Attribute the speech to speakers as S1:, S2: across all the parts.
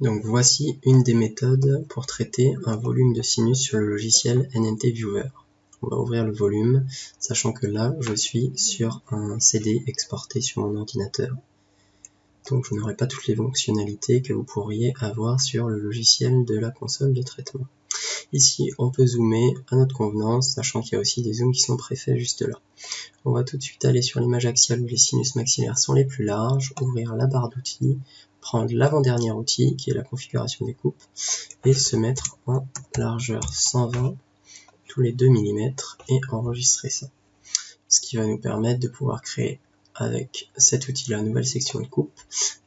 S1: Donc voici une des méthodes pour traiter un volume de sinus sur le logiciel NNT Viewer. On va ouvrir le volume, sachant que là je suis sur un CD exporté sur mon ordinateur. Donc je n'aurai pas toutes les fonctionnalités que vous pourriez avoir sur le logiciel de la console de traitement. Ici on peut zoomer à notre convenance, sachant qu'il y a aussi des zooms qui sont préfaits juste là. On va tout de suite aller sur l'image axiale où les sinus maxillaires sont les plus larges, ouvrir la barre d'outils, prendre l'avant-dernier outil qui est la configuration des coupes et se mettre en largeur 120 tous les 2 mm et enregistrer ça. Ce qui va nous permettre de pouvoir créer avec cet outil-là une nouvelle section de coupe,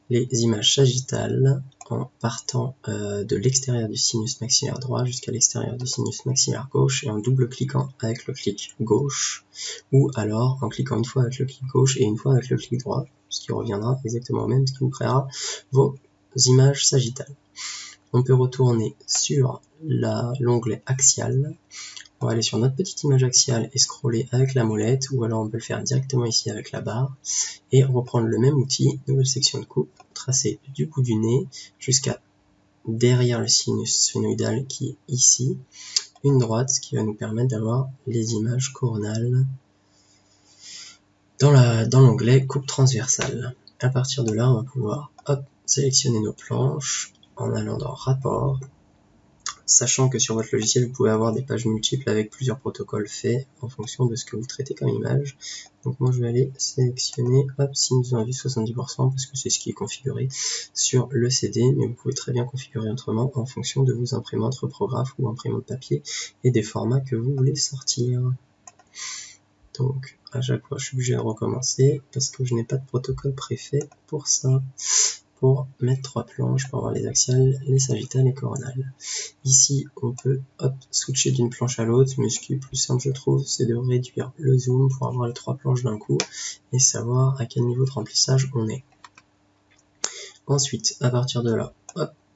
S1: les images sagittales en partant de l'extérieur du sinus maxillaire droit jusqu'à l'extérieur du sinus maxillaire gauche et en double-cliquant avec le clic gauche ou alors en cliquant une fois avec le clic gauche et une fois avec le clic droit, ce qui reviendra exactement au même, ce qui vous créera vos images sagittales. On peut retourner sur l'onglet axial. On va aller sur notre petite image axiale et scroller avec la molette, ou alors on peut le faire directement ici avec la barre, et reprendre le même outil, nouvelle section de coupe, tracer du bout du nez jusqu'à derrière le sinus sphénoïdal qui est ici, une droite, ce qui va nous permettre d'avoir les images coronales dans l'onglet coupe transversale. À partir de là, on va pouvoir sélectionner nos planches en allant dans rapport, sachant que sur votre logiciel, vous pouvez avoir des pages multiples avec plusieurs protocoles faits en fonction de ce que vous traitez comme image. Donc moi, je vais aller sélectionner sinus en vue 70% parce que c'est ce qui est configuré sur le CD, mais vous pouvez très bien configurer autrement en fonction de vos imprimantes reprographes ou imprimantes papier et des formats que vous voulez sortir. Donc à chaque fois, je suis obligé de recommencer parce que je n'ai pas de protocole préfet pour ça. Pour mettre 3 planches pour avoir les axiales, les sagittales et coronales. Ici, on peut switcher d'une planche à l'autre, mais ce qui est plus simple, je trouve, c'est de réduire le zoom pour avoir les 3 planches d'un coup et savoir à quel niveau de remplissage on est. Ensuite, à partir de là,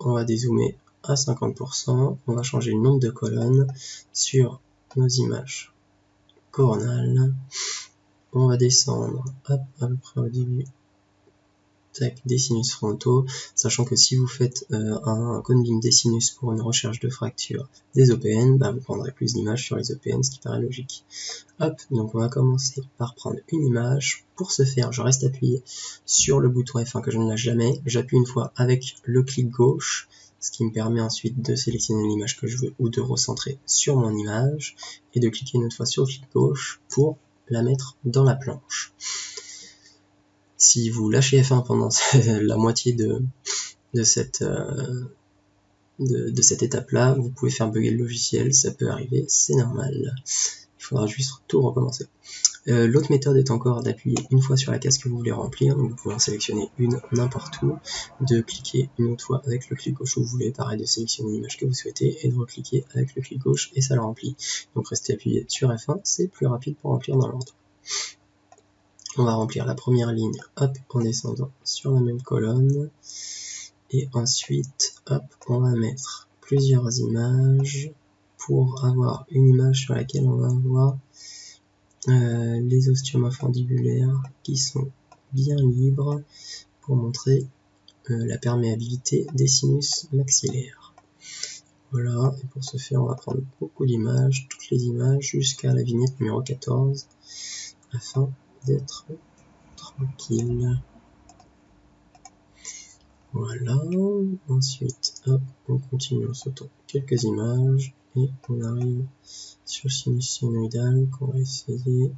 S1: on va dézoomer à 50%, on va changer le nombre de colonnes sur nos images coronales, on va descendre à peu près au début des sinus frontaux, sachant que si vous faites un cone beam des sinus pour une recherche de fracture des OPN, vous prendrez plus d'images sur les OPN, ce qui paraît logique. Donc on va commencer par prendre une image. Pour ce faire, je reste appuyé sur le bouton F1 que je ne lâche jamais. J'appuie une fois avec le clic gauche, ce qui me permet ensuite de sélectionner l'image que je veux ou de recentrer sur mon image, et de cliquer une autre fois sur le clic gauche pour la mettre dans la planche. Si vous lâchez F1 pendant la moitié de cette étape-là, vous pouvez faire bugger le logiciel, ça peut arriver, c'est normal. Il faudra juste tout recommencer. L'autre méthode est encore d'appuyer une fois sur la case que vous voulez remplir, donc vous pouvez en sélectionner une n'importe où, de cliquer une autre fois avec le clic gauche où vous voulez, pareil de sélectionner l'image que vous souhaitez, et de recliquer avec le clic gauche et ça le remplit. Donc restez appuyé sur F1, c'est plus rapide pour remplir dans l'ordre. On va remplir la première ligne, en descendant sur la même colonne. Et ensuite, on va mettre plusieurs images pour avoir une image sur laquelle on va avoir les osteomofondibulaires qui sont bien libres pour montrer la perméabilité des sinus maxillaires. Voilà, et pour ce faire, on va prendre beaucoup d'images, toutes les images jusqu'à la vignette numéro 14 afin d'être tranquille. Voilà, ensuite on continue en sautant quelques images et on arrive sur le sinus sphénoïdal qu'on va essayer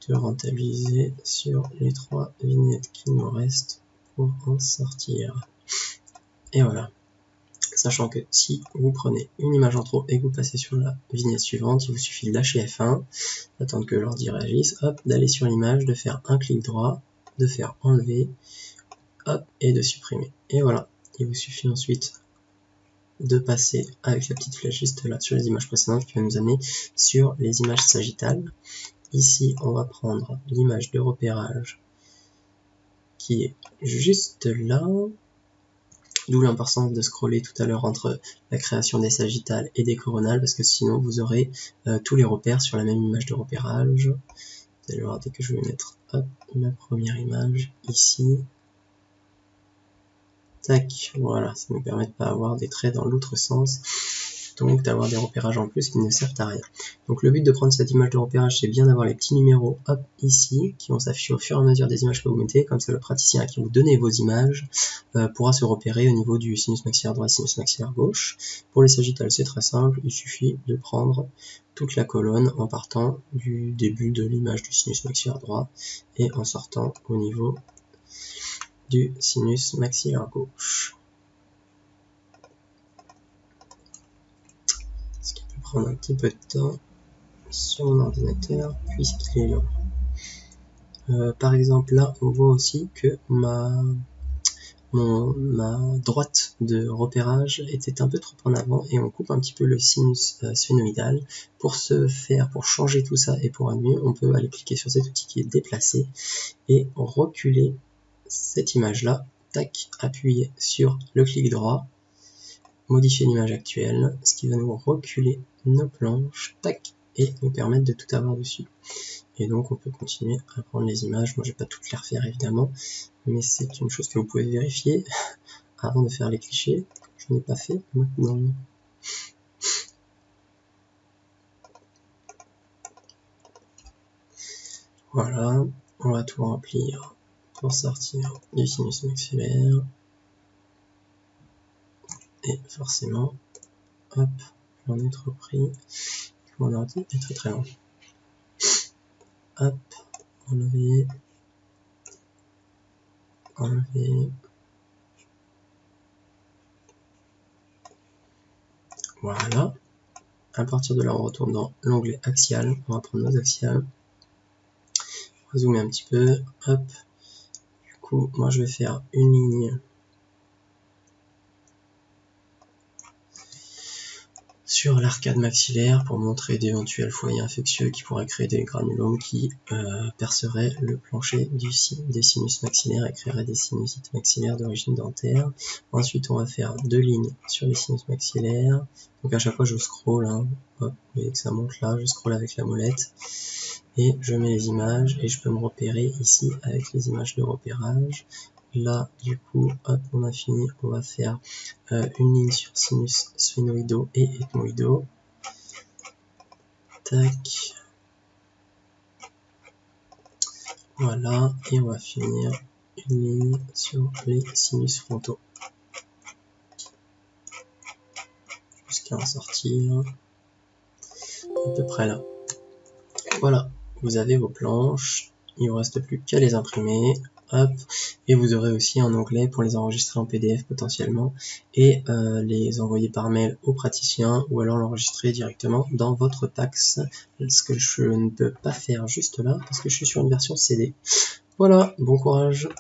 S1: de rentabiliser sur les 3 vignettes qui nous restent pour en sortir. Et voilà, sachant que si vous prenez une image en trop et que vous passez sur la vignette suivante, il vous suffit de lâcher F1, d'attendre que l'ordi réagisse, d'aller sur l'image, de faire un clic droit, de faire enlever, et de supprimer. Et voilà, il vous suffit ensuite de passer avec la petite flèche juste là sur les images précédentes qui va nous amener sur les images sagittales. Ici, on va prendre l'image de repérage qui est juste là, d'où l'importance de scroller tout à l'heure entre la création des sagittales et des coronales, parce que sinon vous aurez tous les repères sur la même image de repérage. Vous allez voir, dès que je vais mettre la première image ici, Tac, voilà, ça nous permet de pas avoir des traits dans l'autre sens, donc d'avoir des repérages en plus qui ne servent à rien. Donc le but de prendre cette image de repérage, c'est bien d'avoir les petits numéros, hop, ici, qui vont s'afficher au fur et à mesure des images que vous mettez, comme ça le praticien à qui vous donnez vos images pourra se repérer au niveau du sinus maxillaire droit et sinus maxillaire gauche. Pour les sagittales, c'est très simple, il suffit de prendre toute la colonne en partant du début de l'image du sinus maxillaire droit et en sortant au niveau du sinus maxillaire gauche. Ce qui peut prendre un petit peu de temps sur mon ordinateur puisqu'il est long. Par exemple, là, on voit aussi que ma droite de repérage était un peu trop en avant et on coupe un petit peu le sinus sphénoïdal. Pour changer tout ça et pour mieux, on peut aller cliquer sur cet outil qui est déplacé et reculer cette image-là, tac, appuyer sur le clic droit, modifier l'image actuelle, ce qui va nous reculer nos planches, tac, et nous permettre de tout avoir dessus. Et donc on peut continuer à prendre les images. Moi je vais pas toutes les refaire évidemment, mais c'est une chose que vous pouvez vérifier avant de faire les clichés. Je n'ai pas fait maintenant. Voilà, on va tout remplir pour sortir du sinus maxillaire. Et forcément, hop, j'en ai trop pris. Mon ordi est très très long. Hop, enlever. Voilà. À partir de là, on retourne dans l'onglet axial. On va prendre nos axiales. On va zoomer un petit peu. Hop. Du coup, moi je vais faire une ligne sur l'arcade maxillaire pour montrer d'éventuels foyers infectieux qui pourraient créer des granulomes qui perceraient le plancher des sinus maxillaires et créeraient des sinusites maxillaires d'origine dentaire. Ensuite, on va faire deux lignes sur les sinus maxillaires. Donc à chaque fois, je scroll, hein. Hop, vous voyez que ça monte là, je scroll avec la molette et je mets les images et je peux me repérer ici avec les images de repérage. Là, du coup, hop, on a fini, on va faire une ligne sur sinus sphénoïdaux et ethmoïdaux. Tac. Voilà, et on va finir une ligne sur les sinus frontaux. Jusqu'à en sortir à peu près là. Voilà, vous avez vos planches, il ne vous reste plus qu'à les imprimer. Hop, et vous aurez aussi un onglet pour les enregistrer en PDF potentiellement et les envoyer par mail aux praticiens ou alors l'enregistrer directement dans votre PAX, ce que je ne peux pas faire juste là parce que je suis sur une version CD. Voilà, bon courage.